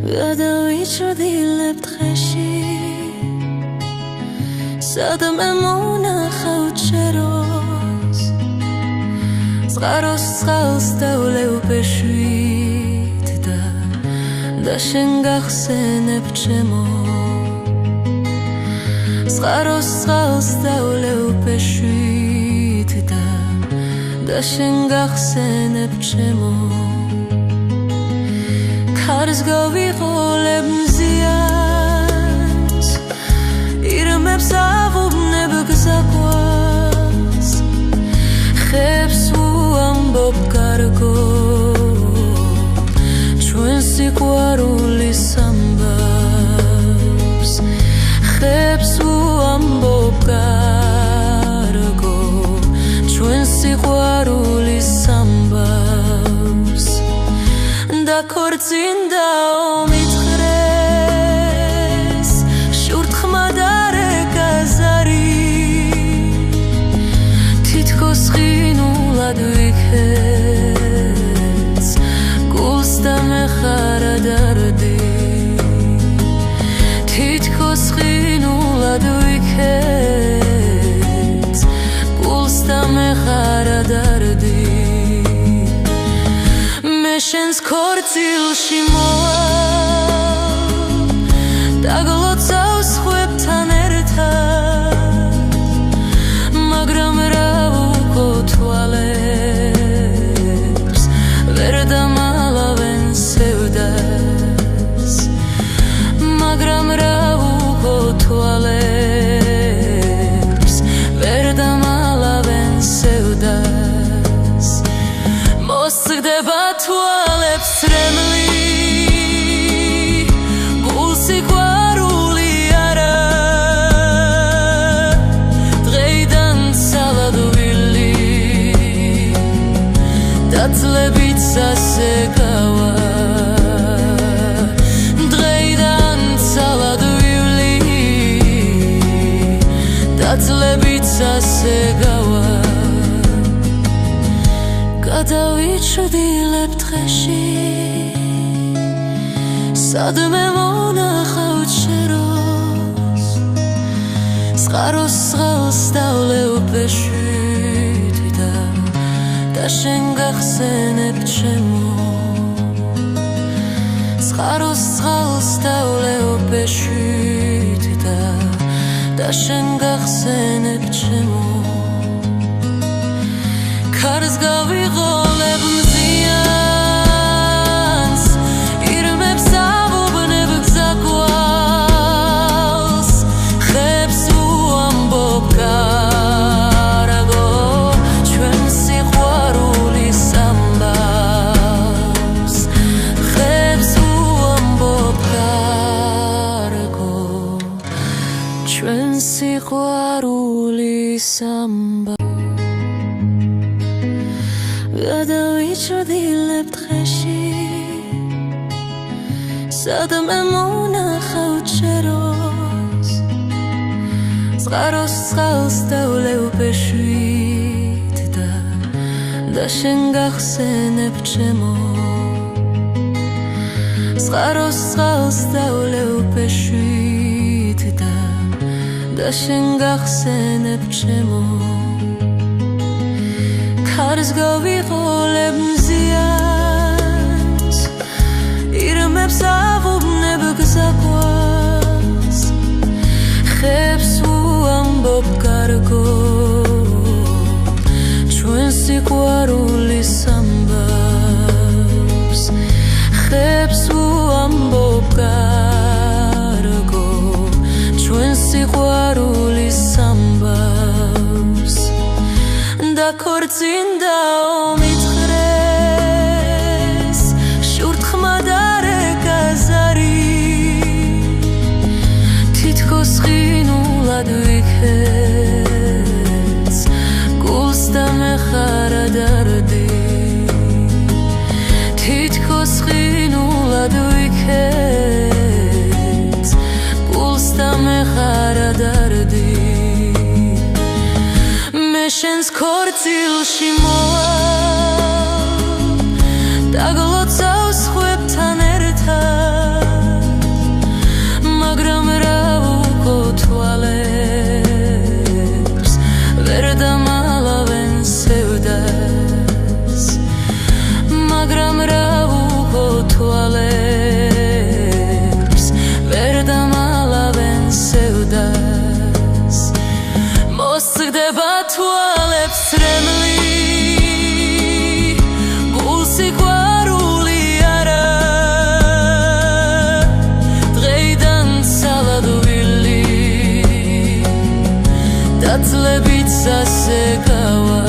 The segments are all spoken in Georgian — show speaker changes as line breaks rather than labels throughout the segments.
გადავიჭრდილებ დღეში სადმე მონახავ ჩეროს წყაროს წყალს დავლევ ბეშვით და შენ გახსენებ ჩემო წყაროს წყალს დავლევ ბეშვით და შენ გახსენებ ჩემო ქარს გავიყოლებ მზიანს ირმებს ავუბნებ გზაგვას ხებს უამბობ კარგო ჩვენ სიყვარულის ამბავს ხებს უამბობ კარგო ჩვენ სიყვარულის ამბავს და ქორწინდაო მითხრეს შურთხმა და რეკაზარი თითქოს ხინულად ვიქეც გულს და მეხარა დარდი თითქოს ხინულად ვიქეც გულს და მეხარა დარდი შენს ქორწილში მოვალ დაგლოცავ სხვებთან ერთად მაგრამ რა ვუყო თვალებს ვერ დამალავენ სევდას მაგრამ რა ვუყო თვალებს ვერ დამალავენ სევდას მოსგდება თვალებს რემლი გულს სიყვარული არა დღეიდან ცალადვილი დაწლებით სასეკავა დღეიდან ცალადვილი დაწლებით სასეკავა გადავიჭრდილებ დღეში სადმე მონახავ ჩეროს წყაროს წყალს დავლევ ბეშვით და შენ გახსენებ ჩემო წყაროს წყალს დავლევ ბეშვით და შენ გახსენებ ჩემო ქარს გავიყოლებ მზიანს ირმებს ავუბნებ გზაგვას ხებს უამბობ კარგო ჩვენ სიყვარულის ამბავს ხებს უამბობ კარგო ჩვენ სიყვარულის ამბავს გადავიჭრდილებ დღეში სადმე მონახავ ჩეროს წყაროს წყალს დავლევ ბეშვით და შენ გახსენებ ჩემო წყაროს წყალს დავლევ ბეშვით და შენ გახსენებ ჩემო ქარს გავიყოლებ მზიანს ირმებს ავუბნებ გზაგვას ხებს უამბობ კარგო ჩვენ სიყვარულის ამბავს ხებს უამბობ კარგო ჩვენ სიყვარულის ამბავს და ქორწინდაო მითხრეს შურთხმა და რეკაზარი თითქოს ხინულად ვიქეც გულს და მეხარა დარდი თითქოს ხინულად ვიქეც გულს და მეხარა დარდი შენს ქორწილში მოვალ დაგლოცავ სხვებთან ერთად თვალებს ვერ დამალავენ სევდას მოსწრდება თვალებს რემლი გულ სიყვარული არა დღეიდან ცალადვილი დაწლებით ასე გავა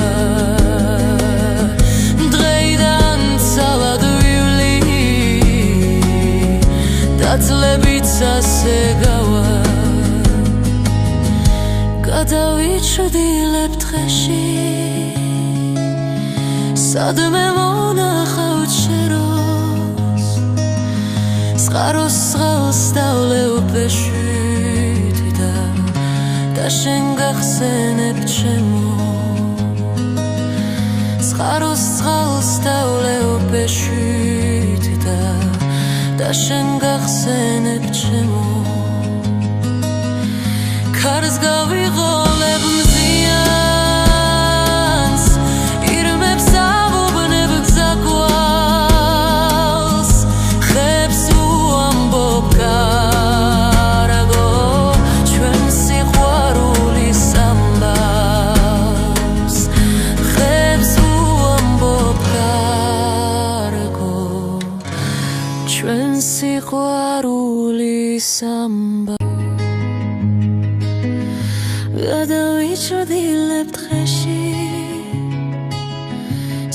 დაწლებით ასე გავა გადავიჩრდილებ დღეში სადმე მონახავ ჩეროს სყაროს წყალს დავლევ ბეშვით და შენ გახსენებ ჩემო სყაროს წყალს დავლევ ბეშვით და შენ გახსენებ ჩემო ქარს გავიღოლებ მზიანს ირმებს ავუბნებ გზაკვალს ხებს უამბობ კარგო ჩვენ სიყვარულის ამბავს ხებს უამბობ კარგო ჩვენ სიყვარულის ამბავს გადავიჩრდილებ დღეში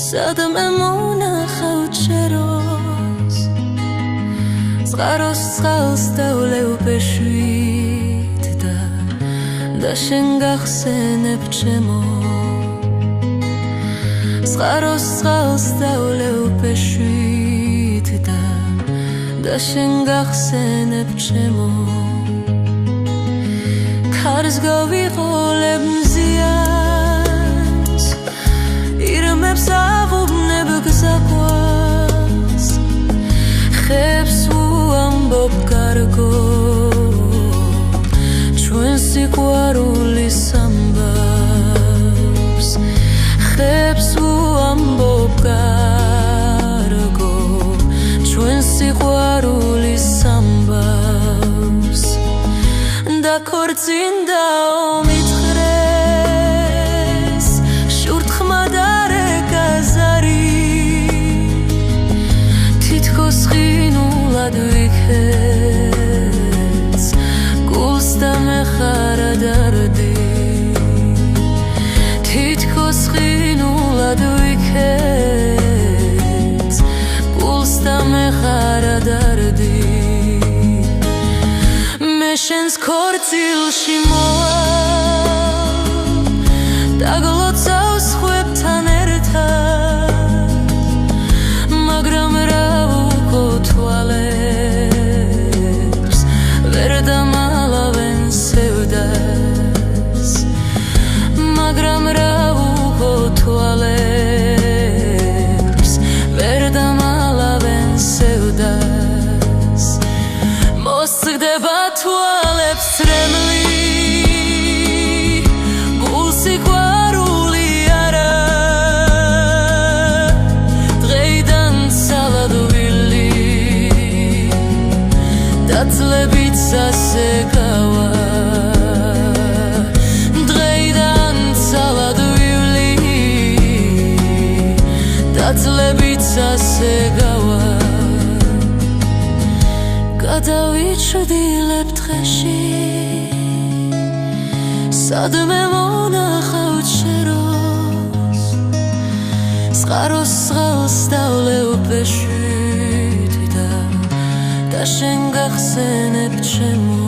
სადმე მონახავ ჩეროს სყაროს წყალს დავლევ ბეშვით და შენ გახსენებ ჩემო სყაროს წყალს დავლევ ბეშვით და შენ გახსენებ ჩემო ქარს გავიღოლებ მზიანს ირმებს ავუბნებ გზაკვალს ხებს უამბობ კარგო ჩვენ სიყვარულის ამბავს ხებს უამბობ კარგო ჩვენ სიყვარულის ამბავს და ქორწინდა ომითხრეს შურთხმა და რეკაზარი თითქოს ხინულად ვიქეც გულს დამეხარა დარდი თითქოს ხინულად ვიქეც გულს დამეხარა დარდი შენს ქორწილში მოვა დაგლოცავ სხვებთან ერთად მაგრამ რა ვუყო თვალებს ვერ დამალავენ სევდას მაგრამ რა ვუყო თვალებს ვერ დამალავენ სევდას მოსწრდება თვალებს რემლი გულ სიყვარული არა დღეიდან ცალადვილი დაწლებით ასე გავა დღეიდან ცალადვილი დაწლებით ასე გავა გადავიჩრდილებ დღეში სადმე მონახავ ჩეროს სყაროს წყალს დავლევ ბეშვით და შენ გახსენებ ჩემო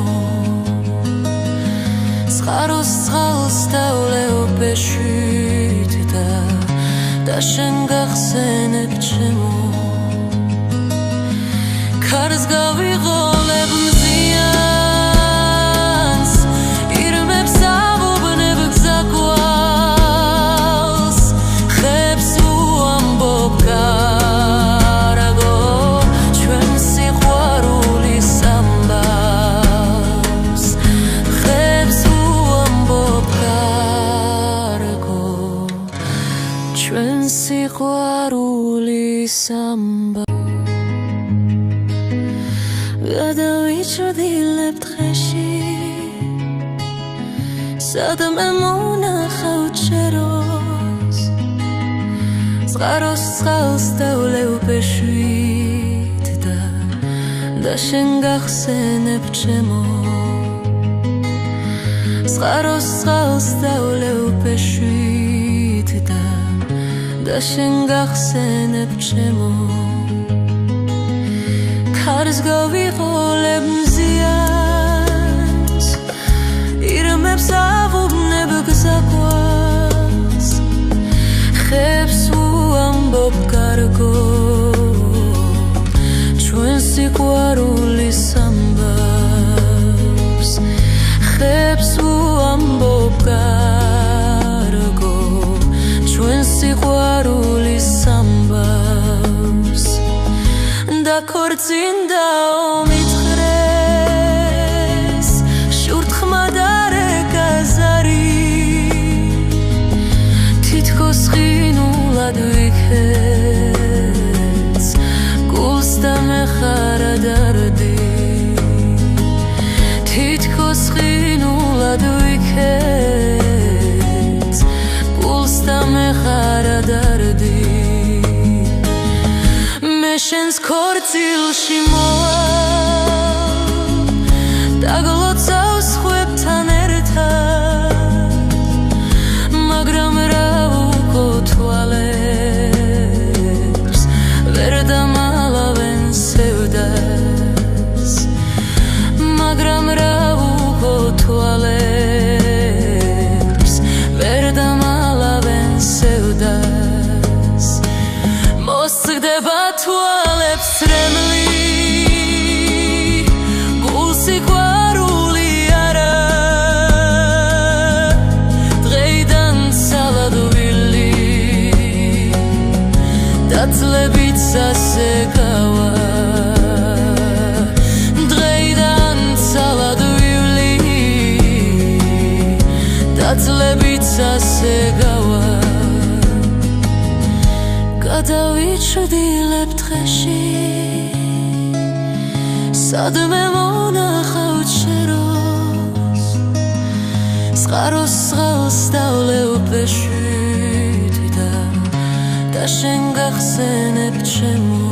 სყაროს წყალს დავლევ ბეშვით და შენ გახსენებ ჩემო ქარს გავიღოლებ მზიანს ირმებს ავუბნებ გზაკვალს ხებს უამბობ კარგო ჩვენ სიყვარულის ამბავს ხებს უამბობ კარგო ჩვენ სიყვარულის ამბავს გადავიჭრდილებ დღეში სადმე მონახავ ჩეროს წყაროს წყალს დავლევ ბეშვით და შენ გახსენებ ჩემო წყაროს წყალს დავლევ ბეშვით და შენ გახსენებ ჩემო ქარს გავიყოლებ მზიანს ირმებს ავუბნებ გზაგვას ხებს უამბობ კარგო ჩვენ სიყვარულის ამბავს ხებს უამბობ კარგო ჩვენ სიყვარულის ამბავს და ქორწინდაო მითხრეს შურთხმა და რეკაზარი თითქოს ხინულად ვიქეც გულს და მეხარა დარდი თითქოს ხინულად ვიქეც გულს და მეხარა დარდი შენს ქორწილში მოვალ დაგლოცავ სხვებთან ერთად მაგრამ რა ვუყო თვალებს ვერ დამალავენ სევდას მაგრამ რა ვუყო თვალებს ვერ დამალავენ სევდას მოსგდება თვალებს რემლი გულს სიყვარული არა დღეიდან ცალადვილი დაწლებით სასეკავა დღეიდან ცალადვილი დაწლებით სასეკავა გადავიჭრდილებ დღეში სადმე მონახავ ჩეროს წყაროს წყალს დავლევ ბეშვით და შენ გახსენებ ჩემო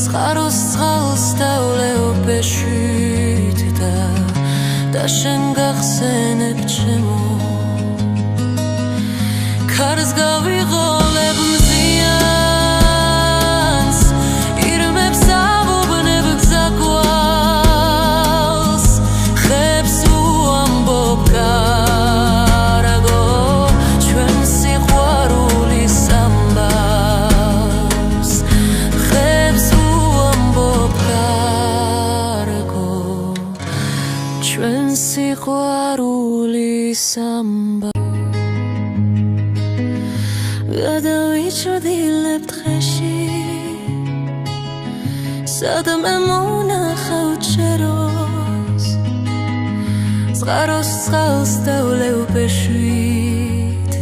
წყაროს წყალს დავლევ ბეშვით და შენ გახსენებ ჩემო ქარს გავიყოლებ მზიანს ირმებს ავუბნებ გზაგვას ხებს უამბობ კარგო ჩვენ სიყვარულის ამბავს ხებს უამბობ კარგო ჩვენ სიყვარულის ამბავს გადავიჭრდილებ დღეში სადმე მონახავ ჩეროს წყაროს წყალს დავლევ ბეშვით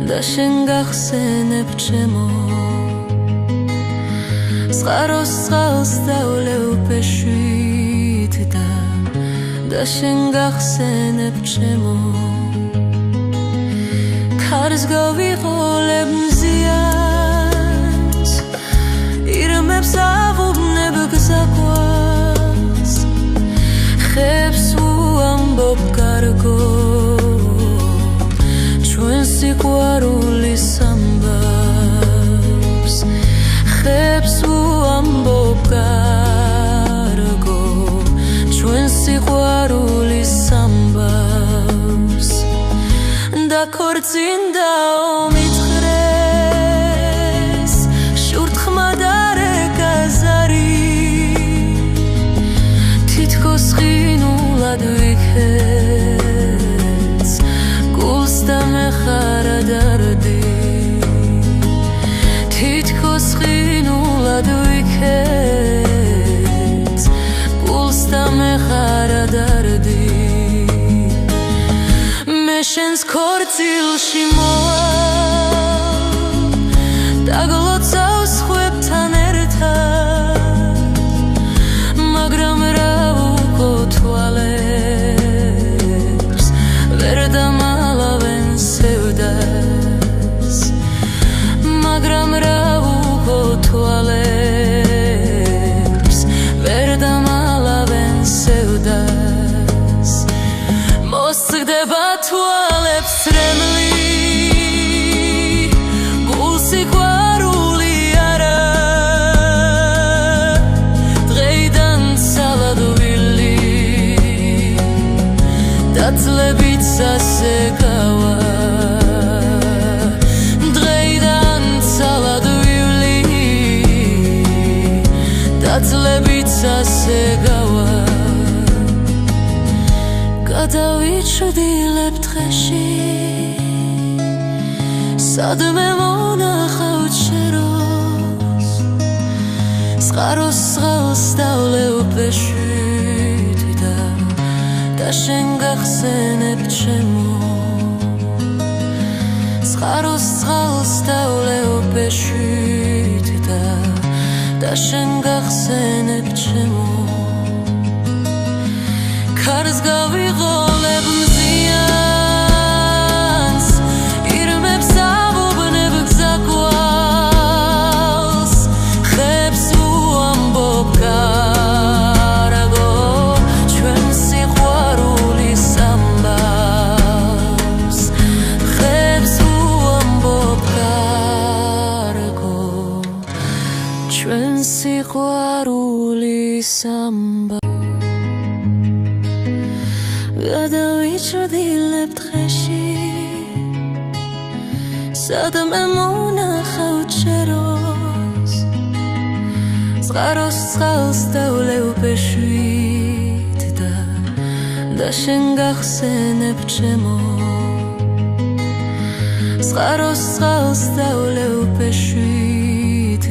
და შენ გახსენებ ჩემო წყაროს წყალს დავლევ ბეშვით და შენ გახსენებ ჩემო ქარს გავიყოლებ მზიანს ირმებს ავუბნებ გზაგვას ხებს უამბობ კარგო ჩვენ სიყვარულის ამბავს ხებს უამბობ კარგო ჩვენ სიყვარულის ამბავს და ქორწინდაო მითხრეს შურთხმა და რეკაზარი თითქოს ხინულად ვიქეც გულს და მეხარა დარდი თითქოს ხინულად ვიქეც გულს და მეხარა დარდი შენს ქორწილში მოვალ დაგლოცავ სხვებთან ერთად სასეგავა გადავიჩრდილებ დღეში სადმე მონახავ ჩეროს სყაროს წყალს დავლევ პეშვით და შენ გახსენებ ჩემო სყაროს წყალს დავლევ პეშვით და შენ გახსენებ ჩემო ქარს გავიღოლებ მზიანს ირმებს ავუბნებ გზაკვალს ხებს უამბობ კარგო ჩვენ სიყვარულის ამბავს ხებს უამბობ კარგო ჩვენ სიყვარულის ამბავს გადავიჩრდილებ დღეში სადმე მონახავ ჩეროს სყაროს წყალს დავლევ პეშვით და შენ გახსენებ ჩემო სყაროს წყალს დავლევ პეშვით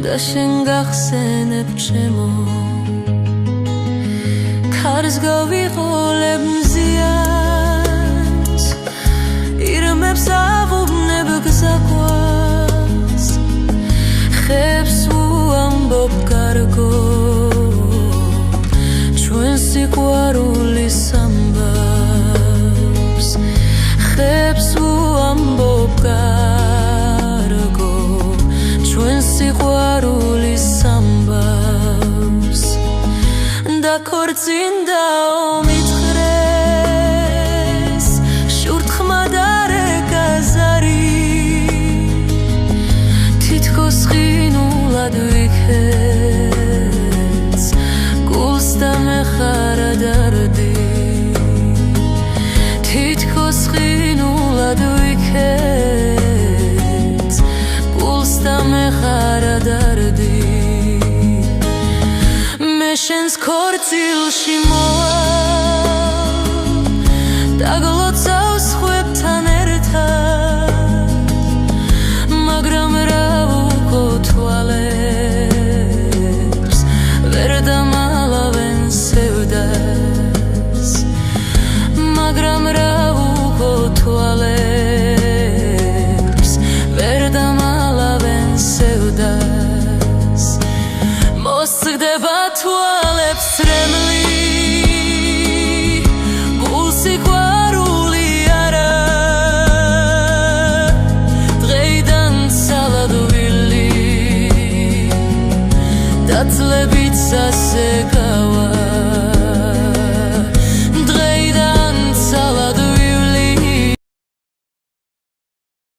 და შენ გახსენებ ჩემო ქარს გავიღოლებ მზიანს ირმებს ავუბნებ გზაკვალს ხებს უამბობ კარგო ჩვენ სიყვარულის ამბავს ხებს უამბობ კარგო ჩვენ სიყვარულის ამბავს და ქორწინდა ომითხრეს შურთხმა და რეკაზარი თითქოს ხინულად ვიქეც გულს და მეხარა დარდი თითქოს ხინულად ვიქეც გულს და მეხარა დარდი შენს ქორწილში მოვა დაგლოცავ სხვებთან ერთად მაგრამ რა ვუყო თვალებს ვერ დამალავენ სევდას მაგრამ რა ვუყო თვალებს ვერ დამალავენ სევდას მოსგდება თვალებს რემლი გულს სიყვარული არა დღეიდან ცალადვილი და წლებით სასეკავა